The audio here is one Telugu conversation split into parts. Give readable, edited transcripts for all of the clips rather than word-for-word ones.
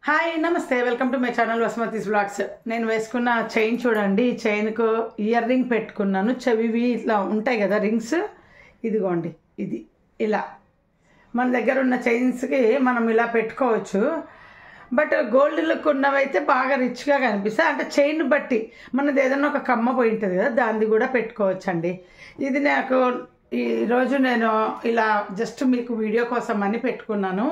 హాయ్ నమస్తే welcome to my channel Vasumathi's vlogs. నేను వేసుకున్న చైన్ చూడండి. ఈ చైన్కు ఇయర్ రింగ్ పెట్టుకున్నాను. చెవివి ఇట్లా ఉంటాయి కదా రింగ్స్, ఇదిగోండి ఇది ఇలా మన దగ్గర ఉన్న చైన్స్కి మనం ఇలా పెట్టుకోవచ్చు. బట్ గోల్డ్ లుక్ ఉన్నవైతే బాగా రిచ్గా కనిపిస్తాయి. అంటే చైన్ బట్టి మనది ఏదైనా ఒక కమ్మ పోయి ఉంటుంది కదా, దాన్ని కూడా పెట్టుకోవచ్చు అండి. ఇది నాకు ఈరోజు నేను ఇలా జస్ట్ మీకు వీడియో కోసం అని పెట్టుకున్నాను.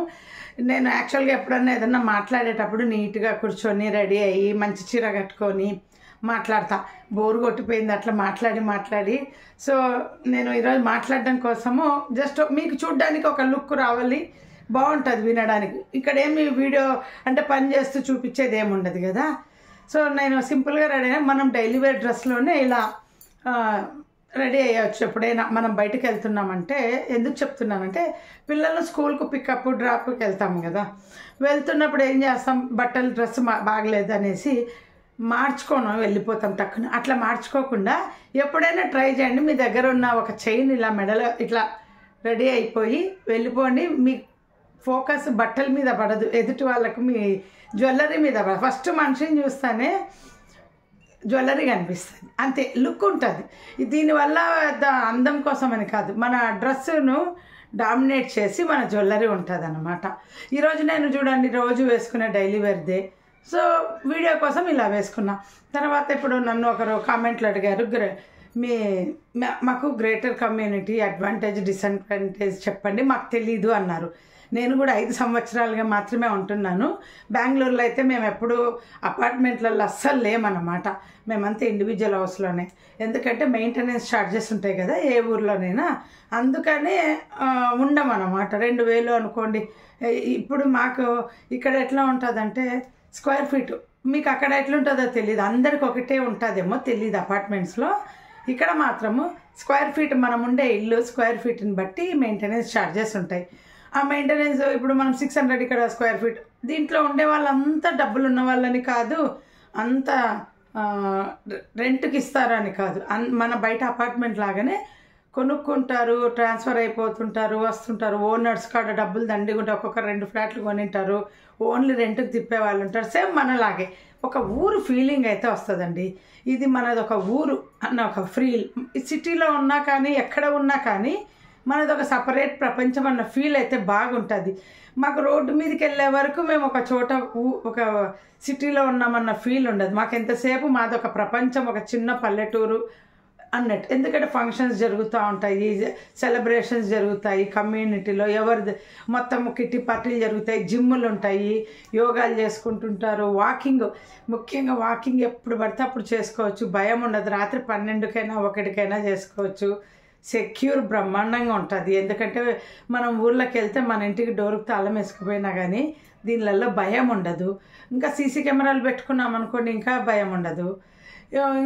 నేను యాక్చువల్గా ఎప్పుడన్నా ఏదన్నా మాట్లాడేటప్పుడు నీట్గా కూర్చొని రెడీ అయ్యి మంచి చీర కట్టుకొని మాట్లాడతా. బోరు కొట్టిపోయింది అట్లా మాట్లాడి. సో నేను ఈరోజు మాట్లాడడం కోసము జస్ట్ మీకు చూడడానికి ఒక లుక్ రావాలి, బాగుంటుంది వినడానికి. ఇక్కడ ఏమి వీడియో అంటే పని చేస్తూ చూపించేది ఏమి ఉండదు కదా. సో నేను సింపుల్గా రెడీ అయినా మనం డైలీ వేర్ డ్రెస్లోనే ఇలా రెడీ అయ్యవచ్చు. ఎప్పుడైనా మనం బయటకు వెళ్తున్నామంటే, ఎందుకు చెప్తున్నానంటే పిల్లలు స్కూల్కు పికప్ డ్రాప్కి వెళ్తాము కదా, వెళ్తున్నప్పుడు ఏం చేస్తాం, బట్టలు డ్రెస్ బాగలేదు అనేసి మార్చుకోను వెళ్ళిపోతాం టక్కున. అట్లా మార్చుకోకుండా ఎప్పుడైనా ట్రై చేయండి. మీ దగ్గర ఉన్న ఒక చైన్ ఇలా మెడలో ఇట్లా రెడీ అయిపోయి వెళ్ళిపోండి. మీ ఫోకస్ బట్టల మీద పడదు, ఎదుటి వాళ్ళకు మీ జ్యువెలరీ మీద పడదు. ఫస్ట్ మనిషిని చూస్తానే జ్యువెలరీ కనిపిస్తుంది, అంతే లుక్ ఉంటుంది. దీనివల్ల అందం కోసం అని కాదు, మన డ్రెస్సును డామినేట్ చేసి మన జ్యువెలరీ ఉంటుంది అన్నమాట. ఈరోజు నేను చూడండి రోజు వేసుకునే డైలీ వేర్దే. సో వీడియో కోసం ఇలా వేసుకున్నా. తర్వాత ఇప్పుడు నన్ను ఒకరు కామెంట్లు అడిగారు, మాకు గ్రేటర్ కమ్యూనిటీ అడ్వాంటేజ్ డిసడ్వాంటేజ్ చెప్పండి, మాకు తెలీదు అన్నారు. నేను కూడా 5 సంవత్సరాలుగా మాత్రమే ఉంటున్నాను. బెంగళూరులో అయితే మేము ఎప్పుడు అపార్ట్మెంట్లలో అస్సలు లేమన్నమాట. మేమంతా ఇండివిజువల్ హౌస్లోనే, ఎందుకంటే మెయింటెనెన్స్ ఛార్జెస్ ఉంటాయి కదా ఏ ఊర్లోనైనా, అందుకనే ఉండమన్నమాట. 2000 అనుకోండి. ఇప్పుడు మాకు ఇక్కడ ఎట్లా ఉంటుందంటే స్క్వేర్ ఫీటు, మీకు అక్కడ ఎట్లుంటుందో తెలియదు, అందరికి ఒకటే ఉంటుందేమో తెలియదు అపార్ట్మెంట్స్లో. ఇక్కడ మాత్రము స్క్వేర్ ఫీట్, మనం ఉండే ఇల్లు స్క్వేర్ ఫీట్ని బట్టి మెయింటెనెన్స్ ఛార్జెస్ ఉంటాయి. ఆ మెయింటెనెన్స్ ఇప్పుడు మనం 600 ఇక్కడ స్క్వేర్ ఫీట్. దీంట్లో ఉండే వాళ్ళంతా డబ్బులు ఉన్న వాళ్ళని కాదు, అంత రెంట్కి ఇస్తారని కాదు. మన బయట అపార్ట్మెంట్ లాగానే కొనుక్కుంటారు, ట్రాన్స్ఫర్ అయిపోతుంటారు, వస్తుంటారు. ఓనర్స్ కాడ డబ్బులు దండిగుంటే ఒక్కొక్క 2 ఫ్లాట్లు కొనింటారు, ఓన్లీ రెంట్కి తిప్పే వాళ్ళు ఉంటారు. సేమ్ మనలాగే ఒక ఊరు ఫీలింగ్ అయితే వస్తుందండి. ఇది మనది ఒక ఊరు అన్న ఒక ఫీల్. సిటీలో ఉన్నా కానీ ఎక్కడ ఉన్నా కానీ మనది ఒక సపరేట్ ప్రపంచం అన్న ఫీల్ అయితే బాగుంటుంది. మాకు రోడ్డు మీదకి వెళ్ళే వరకు మేము ఒక చోట ఒక సిటీలో ఉన్నామన్న ఫీల్ ఉండదు. మాకు ఎంతసేపు మాది ఒక ప్రపంచం, ఒక చిన్న పల్లెటూరు అన్నట్టు. ఎందుకంటే ఫంక్షన్స్ జరుగుతూ ఉంటాయి, సెలబ్రేషన్స్ జరుగుతాయి కమ్యూనిటీలో, ఎవరిది మొత్తం కిట్టి పార్టీలు జరుగుతాయి, జిమ్ములు ఉంటాయి, యోగాలు చేసుకుంటుంటారు, వాకింగ్, ముఖ్యంగా వాకింగ్ ఎప్పుడు పడితే అప్పుడు చేసుకోవచ్చు, భయం ఉండదు. రాత్రి 12కైనా 1కైనా చేసుకోవచ్చు. సెక్యూర్ బ్రహ్మాండంగా ఉంటుంది. ఎందుకంటే మనం ఊర్లోకి వెళ్తే మన ఇంటికి డోర్కి తాళం వేసుకుపోయినా కానీ దీనిలలో భయం ఉండదు. ఇంకా సీసీ కెమెరాలు పెట్టుకున్నాం అనుకోండి, ఇంకా భయం ఉండదు.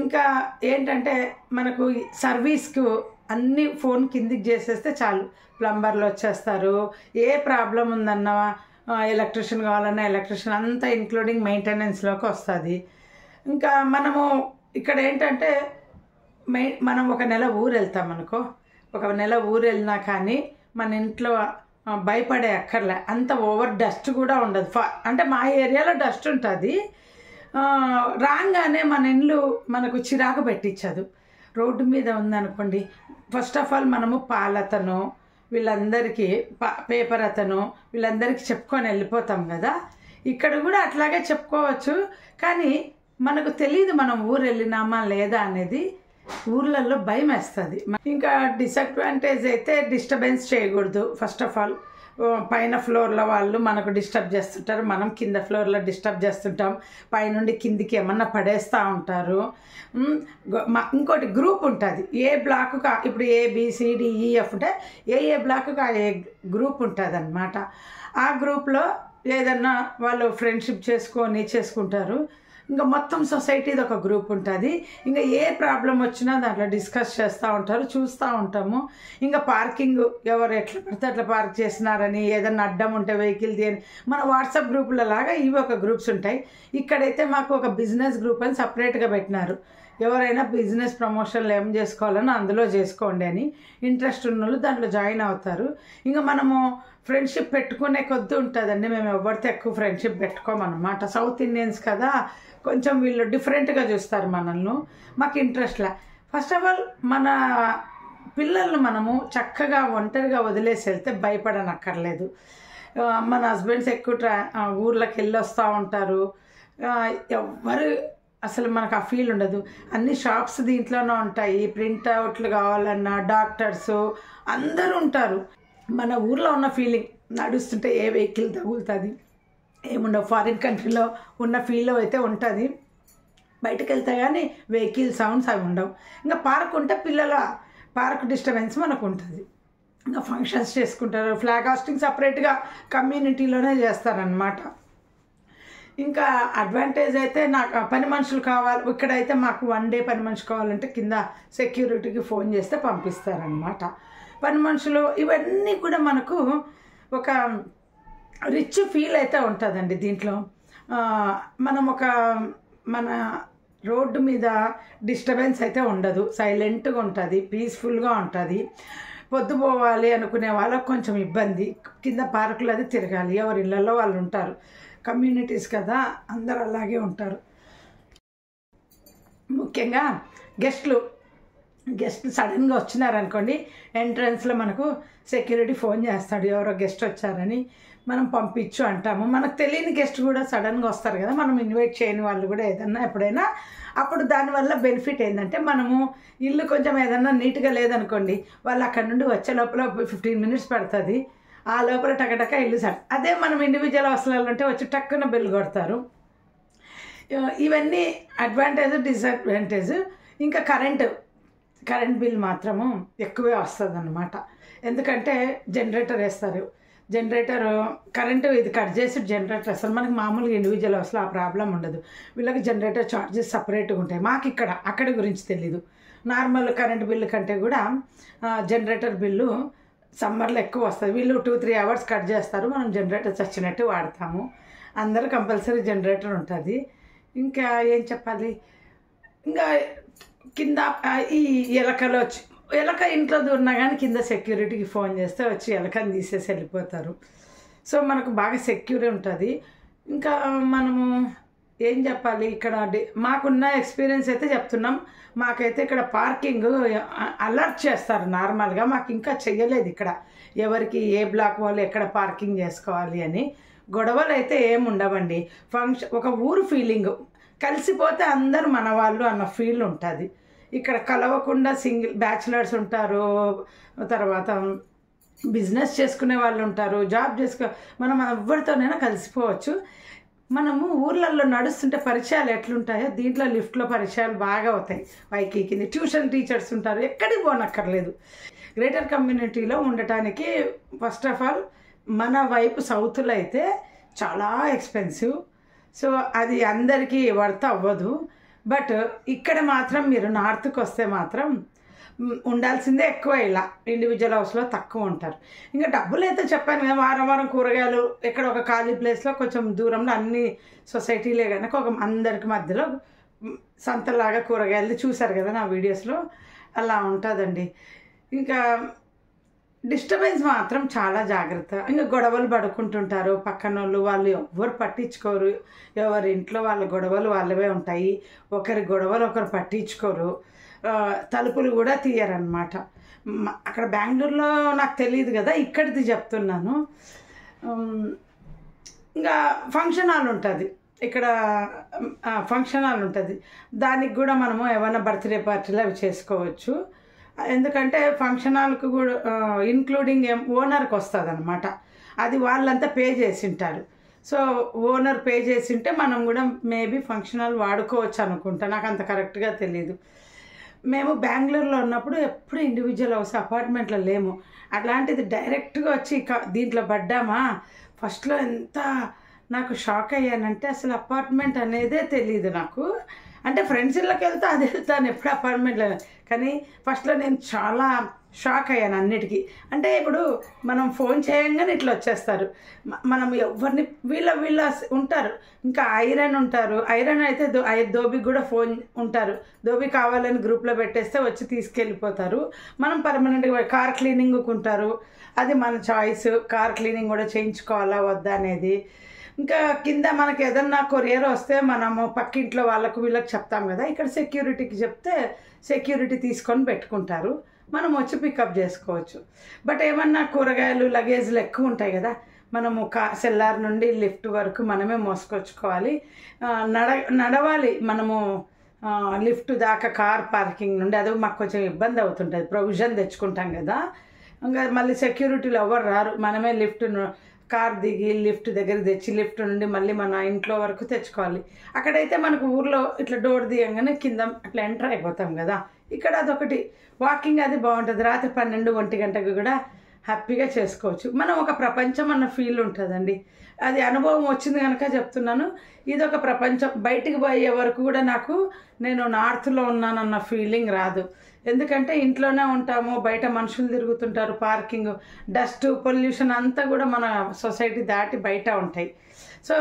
ఇంకా ఏంటంటే మనకు సర్వీస్కు అన్ని ఫోన్ కిందికి చేసేస్తే చాలు, ప్లంబర్లు వచ్చేస్తారు. ఏ ప్రాబ్లం ఉందన్నా, ఎలక్ట్రిషియన్ కావాలన్నా ఎలక్ట్రిషియన్, అంతా ఇంక్లూడింగ్ మెయింటెనెన్స్లోకి వస్తుంది. ఇంకా మనము ఇక్కడ ఏంటంటే మనం ఒక నెల ఊరు వెళ్తాం అనుకో, ఒక నెల ఊరు వెళ్ళినా కానీ మన ఇంట్లో భయపడే అక్కర్లే, అంత ఓవర్ డస్ట్ కూడా ఉండదు. అంటే మా ఏరియాలో డస్ట్ ఉంటుంది, రాగానే మన ఇల్లు మనకు చిరాకు పెట్టించదు. రోడ్డు మీద ఉందనుకోండి, ఫస్ట్ ఆఫ్ ఆల్ మనము పాలతను వీళ్ళందరికీ పేపర్ అతను వీళ్ళందరికీ చెప్పుకొని వెళ్ళిపోతాం కదా. ఇక్కడ కూడా అట్లాగే చెప్పుకోవచ్చు, కానీ మనకు తెలియదు మనం ఊరు వెళ్ళినామా లేదా అనేది. ఊర్లలో భయం వేస్తుంది. ఇంకా డిసడ్వాంటేజ్ అయితే డిస్టర్బెన్స్ చేయకూడదు. ఫస్ట్ ఆఫ్ ఆల్ పైన ఫ్లోర్లో వాళ్ళు మనకు డిస్టర్బ్ చేస్తుంటారు, మనం కింద ఫ్లోర్లో డిస్టర్బ్ చేస్తుంటాం, పైనుండి కిందికి ఏమన్నా పడేస్తూ ఉంటారు. ఇంకోటి గ్రూప్ ఉంటుంది, ఏ బ్లాకు ఇప్పుడు ABCDEF ఉంటే ఏ బ్లాకు ఏ గ్రూప్ ఉంటుంది అన్నమాట. ఆ గ్రూప్లో ఏదన్నా వాళ్ళు ఫ్రెండ్షిప్ చేసుకుంటారు. ఇంకా మొత్తం సొసైటీది ఒక గ్రూప్ ఉంటుంది. ఇంకా ఏ ప్రాబ్లం వచ్చినా దాంట్లో డిస్కస్ చేస్తూ ఉంటారు, చూస్తూ ఉంటాము. ఇంకా పార్కింగ్ ఎవరు ఎట్లా పడితే అట్లా పార్క్ చేసినారని, ఏదన్నా అడ్డం ఉంటే వెహికల్ తీయని మన వాట్సాప్ గ్రూపుల లాగా ఇవి ఒక గ్రూప్స్ ఉంటాయి. ఇక్కడైతే మాకు ఒక బిజినెస్ గ్రూప్ అని సపరేట్గా పెట్టినారు. ఎవరైనా బిజినెస్ ప్రమోషన్లు ఏం చేసుకోవాలని అందులో చేసుకోండి అని ఇంట్రెస్ట్ ఉన్న వాళ్ళు దాంట్లో జాయిన్ అవుతారు. ఇంకా మనము ఫ్రెండ్షిప్ పెట్టుకునే కొద్ది ఉంటుందండి. మేము ఎవరితో ఎక్కువ ఫ్రెండ్షిప్ పెట్టుకోమన్నమాట. సౌత్ ఇండియన్స్ కదా, కొంచెం వీళ్ళు డిఫరెంట్గా చూస్తారు మనల్ని. మాకు ఇంట్రెస్ట్లా. ఫస్ట్ ఆఫ్ ఆల్ మన పిల్లల్ని మనము చక్కగా ఒంటరిగా వదిలేసి వెళ్తే భయపడనక్కర్లేదు. మన హస్బెండ్స్ ఎక్కువ ఊర్లోకి వెళ్ళి వస్తూ ఉంటారు. ఎవరు అసలు మనకు ఆ ఫీల్ ఉండదు. అన్ని షాప్స్ దీంట్లోనే ఉంటాయి. ప్రింట్అవుట్లు కావాలన్నా డాక్టర్స్ అందరూ ఉంటారు. మన ఊర్లో ఉన్న ఫీలింగ్ నడుస్తుంటే ఏ వెహికల్ తగులుతుంది ఏముండవు. ఫారిన్ కంట్రీలో ఉన్న ఫీల్ అయితే ఉంటుంది. బయటకు వెళ్తే కానీ వెహికల్ సౌండ్స్ అవి ఉండవు. ఇంకా పార్క్ ఉంటే పిల్లల పార్క్ డిస్టర్బెన్స్ మనకు ఉంటుంది. ఇంకా ఫంక్షన్స్ చేసుకుంటారు. ఫ్లాగ్ హాస్టింగ్ సపరేట్గా కమ్యూనిటీలోనే చేస్తారనమాట. ఇంకా అడ్వాంటేజ్ అయితే నాకు పని మనుషులు కావాలి. ఇక్కడైతే మాకు 1 డే పని మనిషి కావాలంటే కింద సెక్యూరిటీకి ఫోన్ చేస్తే పంపిస్తారనమాట. పని మనుషులు ఇవన్నీ కూడా మనకు ఒక రిచ్ ఫీల్ అయితే ఉంటుందండి దీంట్లో. మనం మన రోడ్డు మీద డిస్టర్బెన్స్ అయితే ఉండదు. సైలెంట్గా ఉంటుంది, పీస్ఫుల్గా ఉంటుంది. పొద్దుపోవాలి అనుకునే వాళ్ళకు కొంచెం ఇబ్బంది. కింద పార్కులు అది తిరగాలి. ఎవరి ఇళ్ళల్లో వాళ్ళు ఉంటారు. కమ్యూనిటీస్ కదా, అందరు అలాగే ఉంటారు. ముఖ్యంగా గెస్ట్లు సడన్గా వచ్చినారనుకోండి, ఎంట్రన్స్లో మనకు సెక్యూరిటీ ఫోన్ చేస్తాడు ఎవరో గెస్ట్ వచ్చారని. మనం పంపించు అంటాము. మనకు తెలియని గెస్ట్ కూడా సడన్గా వస్తారు కదా, మనం ఇన్వైట్ చేయని వాళ్ళు కూడా ఏదన్నా ఎప్పుడైనా. అప్పుడు దానివల్ల బెనిఫిట్ ఏంటంటే మనము ఇల్లు కొంచెం ఏదన్నా నీట్గా లేదనుకోండి, వాళ్ళు అక్కడ నుండి వచ్చే లోపల 15 minutes పడుతుంది. ఆ లోపల టకటక ఇల్లు సార్. అదే మనం ఇండివిజువల్ అవసరాలు ఉంటే వచ్చి టక్కున బిల్ కొడతారు. ఇవన్నీ అడ్వాంటేజ్, డిసడ్వాంటేజ్. ఇంకా కరెంట్ బిల్ మాత్రము ఎక్కువే వస్తుంది అన్నమాట. ఎందుకంటే జనరేటర్ వేస్తారు. జనరేటర్ కరెంటు ఇది కట్ చేసి జనరేటర్ అసలు మనకి మామూలుగా ఇండివిజువల్ అసలు ఆ ప్రాబ్లం ఉండదు. వీళ్ళకి జనరేటర్ ఛార్జెస్ సపరేట్గా ఉంటాయి. మాకు అక్కడి గురించి తెలీదు. నార్మల్ కరెంట్ బిల్లు కంటే కూడా జనరేటర్ బిల్లు సమ్మర్లో ఎక్కువ వస్తుంది. వీళ్ళు 2-3 hours కట్ చేస్తారు. మనం జనరేటర్ చచ్చినట్టు వాడతాము. అందరూ కంపల్సరీ జనరేటర్ ఉంటుంది. ఇంకా ఏం చెప్పాలి, ఇంకా కింద ఈ ఎలకలు వచ్చి ఎలక ఇంట్లో దూరినా కానీ కింద సెక్యూరిటీకి ఫోన్ చేస్తే వచ్చి ఎలకని తీసేసి వెళ్ళిపోతారు. సో మనకు బాగా సెక్యూర్ ఉంటుంది. ఇంకా మనము ఏం చెప్పాలి, ఇక్కడ మాకున్న ఎక్స్పీరియన్స్ అయితే చెప్తున్నాం. మాకైతే ఇక్కడ పార్కింగ్ అలర్ట్ చేస్తారు నార్మల్గా. మాకు ఇంకా చెయ్యలేదు ఇక్కడ ఎవరికి ఏ బ్లాక్ వాళ్ళు ఎక్కడ పార్కింగ్ చేసుకోవాలి అని. గొడవలు అయితే ఏమి ఉండవండి. ఒక ఊరు ఫీలింగ్, కలిసిపోతే అందరు మన వాళ్ళు అన్న ఫీల్ ఉంటుంది. ఇక్కడ కలవకుండా సింగిల్ బ్యాచిలర్స్ ఉంటారు, తర్వాత బిజినెస్ చేసుకునే వాళ్ళు ఉంటారు, జాబ్ మనం ఎవరితోనైనా కలిసిపోవచ్చు. మనము ఊర్లలో నడుస్తుంటే పరిచయాలు ఎట్లుంటాయో దీంట్లో లిఫ్ట్లో పరిచయాలు బాగా అవుతాయి. పైకి కింద ట్యూషన్ టీచర్స్ ఉంటారు, ఎక్కడికి పోనక్కర్లేదు. గ్రేటర్ కమ్యూనిటీలో ఉండటానికి ఫస్ట్ ఆఫ్ ఆల్ మన వైపు సౌత్లో అయితే చాలా ఎక్స్పెన్సివ్. సో అది అందరికీ వర్త్ అవ్వదు. బట్ ఇక్కడ మాత్రం మీరు నార్త్కి వస్తే మాత్రం ఉండాల్సిందే ఎక్కువ. ఇలా ఇండివిజువల్ హౌస్లో తక్కువ ఉంటారు. ఇంకా డబ్బులు అయితే చెప్పాను కదా, వారం వారం కూరగాయలు ఎక్కడ ఒక ఖాళీ ప్లేస్లో కొంచెం దూరంలో అన్ని సొసైటీలే కనుక ఒక అందరికి మధ్యలో సంతలాగా కూరగాయలు చూసారు కదా నా వీడియోస్లో, అలా ఉంటుందండి. ఇంకా డిస్టర్బెన్స్ మాత్రం చాలా జాగ్రత్త. ఇంకా గొడవలు పడుకుంటుంటారు పక్కన వాళ్ళు ఎవ్వరు పట్టించుకోరు. ఎవరి ఇంట్లో వాళ్ళ గొడవలు వాళ్ళవే ఉంటాయి. ఒకరి గొడవలు ఒకరు పట్టించుకోరు. తలుపులు కూడా తీయరన్నమాట. అక్కడ బెంగళూరులో నాకు తెలియదు కదా, ఇక్కడిది చెప్తున్నాను. ఇంకా ఫంక్షన్ హాల్ ఉంటుంది ఇక్కడ, ఫంక్షన్ హాల్ ఉంటుంది. దానికి కూడా మనము ఏమైనా బర్త్డే పార్టీలు అవి చేసుకోవచ్చు. ఎందుకంటే ఫంక్షన్ హాల్కి కూడా ఇంక్లూడింగ్ ఓనర్కి వస్తుంది అనమాట. అది వాళ్ళంతా పే చేసి ఉంటారు. సో ఓనర్ పే చేసి ఉంటే మనం కూడా మేబీ ఫంక్షన్ హాల్ వాడుకోవచ్చు అనుకుంటా, నాకు అంత కరెక్ట్గా తెలీదు. మేము బెంగళూరులో ఉన్నప్పుడు ఎప్పుడు ఇండివిజువల్ హౌస్ అపార్ట్మెంట్లో లేము. అట్లాంటిది డైరెక్ట్గా వచ్చి దీంట్లో పడ్డామా. ఫస్ట్లో ఎంత నాకు షాక్ అయ్యానంటే అసలు అపార్ట్మెంట్ అనేదే తెలియదు నాకు. అంటే ఫ్రెండ్స్ ఇళ్ళకి వెళ్తే అది వెళ్తాను ఎప్పుడు అపార్ట్మెంట్లో, కానీ ఫస్ట్లో నేను చాలా షాక్ అయ్యాను అన్నిటికీ. అంటే ఇప్పుడు మనం ఫోన్ చేయంగానే ఇట్లా వచ్చేస్తారు, మనం ఎవరిని వీళ్ళ ఉంటారు, ఇంకా ఐరన్ ఉంటారు, ఐరన్ అయితే దోబికి కూడా ఫోన్ ఉంటారు, దోబి కావాలని గ్రూప్లో పెట్టేస్తే వచ్చి తీసుకెళ్ళిపోతారు. మనం పర్మనెంట్గా కార్ క్లీనింగ్కి ఉంటారు, అది మన చాయిస్, కార్ క్లీనింగ్ కూడా చేయించుకోవాలా వద్దా అనేది. ఇంకా కింద మనకి ఏదన్నా కొరియర్ వస్తే మనము పక్కింట్లో వాళ్ళకు వీళ్ళకి చెప్తాం కదా, ఇక్కడ సెక్యూరిటీకి చెప్తే సెక్యూరిటీ తీసుకొని పెట్టుకుంటారు, మనం వచ్చి పికప్ చేసుకోవచ్చు. బట్ ఏమన్నా కూరగాయలు లగేజ్లు ఎక్కువ ఉంటాయి కదా, మనము సెల్లార్ నుండి లిఫ్ట్ వరకు మనమే మోసుకొచ్చుకోవాలి, నడవాలి మనము లిఫ్ట్ దాకా కార్ పార్కింగ్ నుండి. అది మాకు కొంచెం ఇబ్బంది అవుతుంటుంది, ప్రొవిజన్ తెచ్చుకుంటాం కదా, ఇంకా మళ్ళీ సెక్యూరిటీలు ఎవరు రారు, మనమే లిఫ్ట్ కార్ దిగి లిఫ్ట్ దగ్గరికి తెచ్చి లిఫ్ట్ నుండి మళ్ళీ మన ఇంట్లో వరకు తెచ్చుకోవాలి. అక్కడైతే మనకు ఊర్లో ఇట్లా డోర్ దిగంగానే కింద అట్లా ఎంటర్ అయిపోతాం కదా, ఇక్కడ అదొకటి వాకింగ్ అది బాగుంటుంది. రాత్రి 12-1 గంటకు కూడా హ్యాపీగా చేసుకోవచ్చు. మనం ఒక ప్రపంచం అన్న ఫీల్ ఉంటుందండి, అది అనుభవం వచ్చింది కనుక చెప్తున్నాను. ఇది ఒక ప్రపంచం, బయటికి పోయే వరకు కూడా నాకు నేను నార్త్లో ఉన్నానన్న ఫీలింగ్ రాదు. ఎందుకంటే ఇంట్లోనే ఉంటాము, బయట మనుషులు తిరుగుతుంటారు, పార్కింగ్, డస్ట్, పొల్యూషన్ అంతా కూడా మన సొసైటీ దాటి బయట ఉంటాయి. సో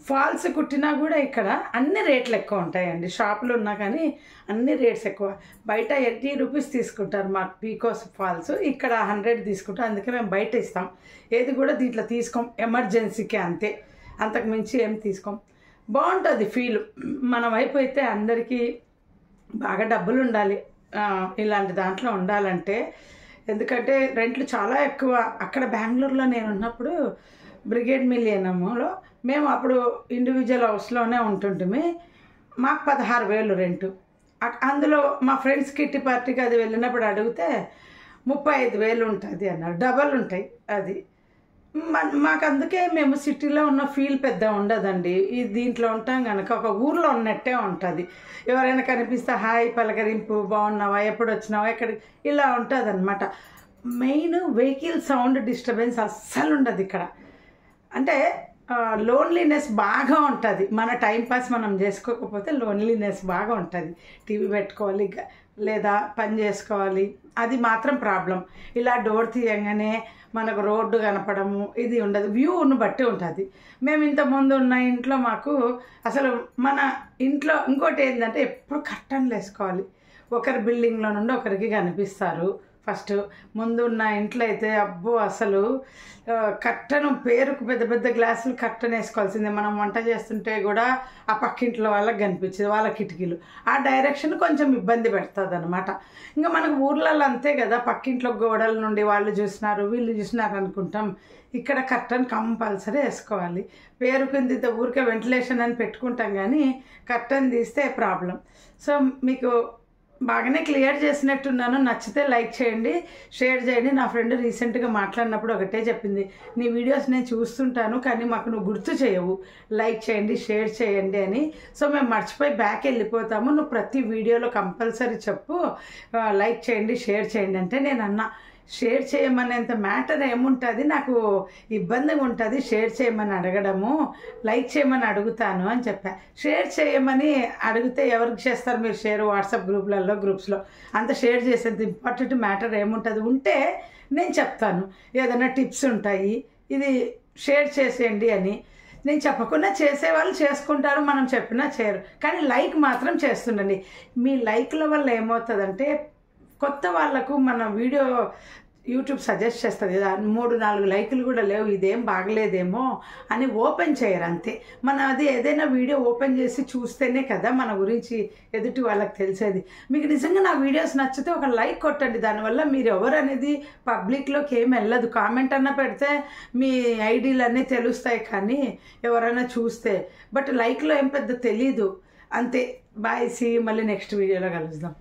ఫాల్స్ కుట్టినా కూడా ఇక్కడ అన్ని రేట్లు ఎక్కువ ఉంటాయండి. షాపులు ఉన్నా కానీ అన్ని రేట్స్ ఎక్కువ. బయట 80 రూపీస్ తీసుకుంటారు మా పీకోస్ ఫాల్స్, ఇక్కడ 100 తీసుకుంటాం. అందుకే మేము బయట ఇస్తాం, ఏది కూడా దీంట్లో తీసుకోం, ఎమర్జెన్సీకే అంతే, అంతకు మించి ఏం తీసుకోం. బాగుంటుంది ఫీల్. మన వైపు అయితే అందరికీ బాగా డబ్బులు ఉండాలి ఇలాంటి దాంట్లో ఉండాలంటే, ఎందుకంటే రెంట్లు చాలా ఎక్కువ. అక్కడ బెంగళూరులో నేను ఉన్నప్పుడు బ్రిగేడ్ మిలియనములో మేము అప్పుడు ఇండివిజువల్ హౌస్లోనే ఉంటుంటిమి, మాకు 16,000 రెంటు. అందులో మా ఫ్రెండ్స్ కిట్టి పార్టీకి అది వెళ్ళినప్పుడు అడిగితే 35,000 ఉంటుంది అన్నారు, డబల్ ఉంటాయి. అది మాకు అందుకే మేము సిటీలో ఉన్న ఫీల్ పెద్ద ఉండదండి. దీంట్లో ఉంటాం కనుక ఒక ఊర్లో ఉన్నట్టే ఉంటుంది. ఎవరైనా కనిపిస్తే హాయ్ పలకరింపు, బాగున్నావా, ఎప్పుడు వచ్చినావా, ఎక్కడికి, ఇలా ఉంటుంది అనమాట. మెయిన్ వెహికల్ సౌండ్ డిస్టర్బెన్స్ అస్సలు ఉండదు ఇక్కడ. అంటే లోన్లీనెస్ బాగా ఉంటుంది, మన టైంపాస్ మనం చేసుకోకపోతే లోన్లీనెస్ బాగా ఉంటుంది. టీవీ పెట్టుకోవాలి లేదా పని చేసుకోవాలి, అది మాత్రం ప్రాబ్లం. ఇలా డోర్ తీయంగానే మనకు రోడ్డు కనపడము ఇది ఉండదు, వ్యూను బట్టి ఉంటుంది. మేము ఇంతకుముందు ఉన్న ఇంట్లో మాకు అసలు మన ఇంట్లో ఇంకోటి ఏంటంటే ఎప్పుడు కర్టన్లు వేసుకోవాలి, ఒకరి బిల్డింగ్లో నుండి ఒకరికి కనిపిస్తారు. ఫస్ట్ ముందు ఉన్న ఇంట్లో అయితే అబ్బో అసలు కట్టను పేరుకు పెద్ద పెద్ద గ్లాసులు కట్టను వేసుకోవాల్సిందే. మనం వంట చేస్తుంటే కూడా ఆ పక్కింట్లో వాళ్ళకి కనిపించేది, వాళ్ళ కిటికీలు ఆ డైరెక్షన్ కొంచెం ఇబ్బంది పెడుతుంది అనమాట. ఇంకా మనకు ఊర్లలో అంతే కదా, పక్కింట్లో గోడల నుండి వాళ్ళు చూసినారు వీళ్ళు చూసినారు అనుకుంటాం. ఇక్కడ కర్టన్ కంపల్సరీ వేసుకోవాలి. పేరుకు ఇంత ఊరికే వెంటిలేషన్ అని పెట్టుకుంటాం కానీ కర్టన్ తీస్తే ప్రాబ్లం. సో మీకు బాగానే క్లియర్ చేసినట్టున్నాను. నచ్చితే లైక్ చేయండి, షేర్ చేయండి. నా ఫ్రెండ్ రీసెంట్గా మాట్లాడినప్పుడు ఒకటే చెప్పింది, నీ వీడియోస్ నేను చూస్తుంటాను కానీ మాకు నువ్వు గుర్తు చేయవు, లైక్ చేయండి షేర్ చేయండి అని. సో మేము మర్చిపోయి బ్యాక్ వెళ్ళిపోతాము, నువ్వు ప్రతి వీడియోలో కంపల్సరీ చెప్పు లైక్ చేయండి షేర్ చేయండి అంటే. నేను అన్నా షేర్ చేయమనేంత మ్యాటర్ ఏముంటుంది, నాకు ఇబ్బందిగా ఉంటుంది షేర్ చేయమని అడగడము, లైక్ చేయమని అడుగుతాను అని చెప్పా. షేర్ చేయమని అడిగితే ఎవరికి చేస్తారు మీరు షేర్? వాట్సాప్ గ్రూప్స్లో అంత షేర్ చేసేంత ఇంపార్టెంట్ మ్యాటర్ ఏముంటుంది? ఉంటే నేను చెప్తాను, ఏదైనా టిప్స్ ఉంటాయి ఇది షేర్ చేసేయండి అని. నేను చెప్పకుండా చేసేవాళ్ళు చేసుకుంటారు, మనం చెప్పినా చేయరు, కానీ లైక్ మాత్రం చేస్తుండండి. మీ లైక్ల వల్ల ఏమవుతుందంటే కొత్త వాళ్ళకు మన వీడియో యూట్యూబ్ సజెస్ట్ చేస్తుంది కదా, 3-4 లైకులు కూడా లేవు, ఇదేం బాగలేదేమో అని ఓపెన్ చేయరు అంతే. మన అది ఏదైనా వీడియో ఓపెన్ చేసి చూస్తేనే కదా మన గురించి ఎదుటి వాళ్ళకి తెలిసేది. మీకు నిజంగా నా వీడియోస్ నచ్చితే ఒక లైక్ కొట్టండి, దానివల్ల మీరు ఎవరు అనేది పబ్లిక్లోకి ఏం వెళ్ళదు. కామెంట్ అన్నా పెడితే మీ ఐడీలు అన్నీ తెలుస్తాయి కానీ ఎవరైనా చూస్తే, బట్ లైక్లో ఏం పెద్ద తెలీదు అంతే. బాయ్, సీ, మళ్ళీ నెక్స్ట్ వీడియోలో కలుద్దాం.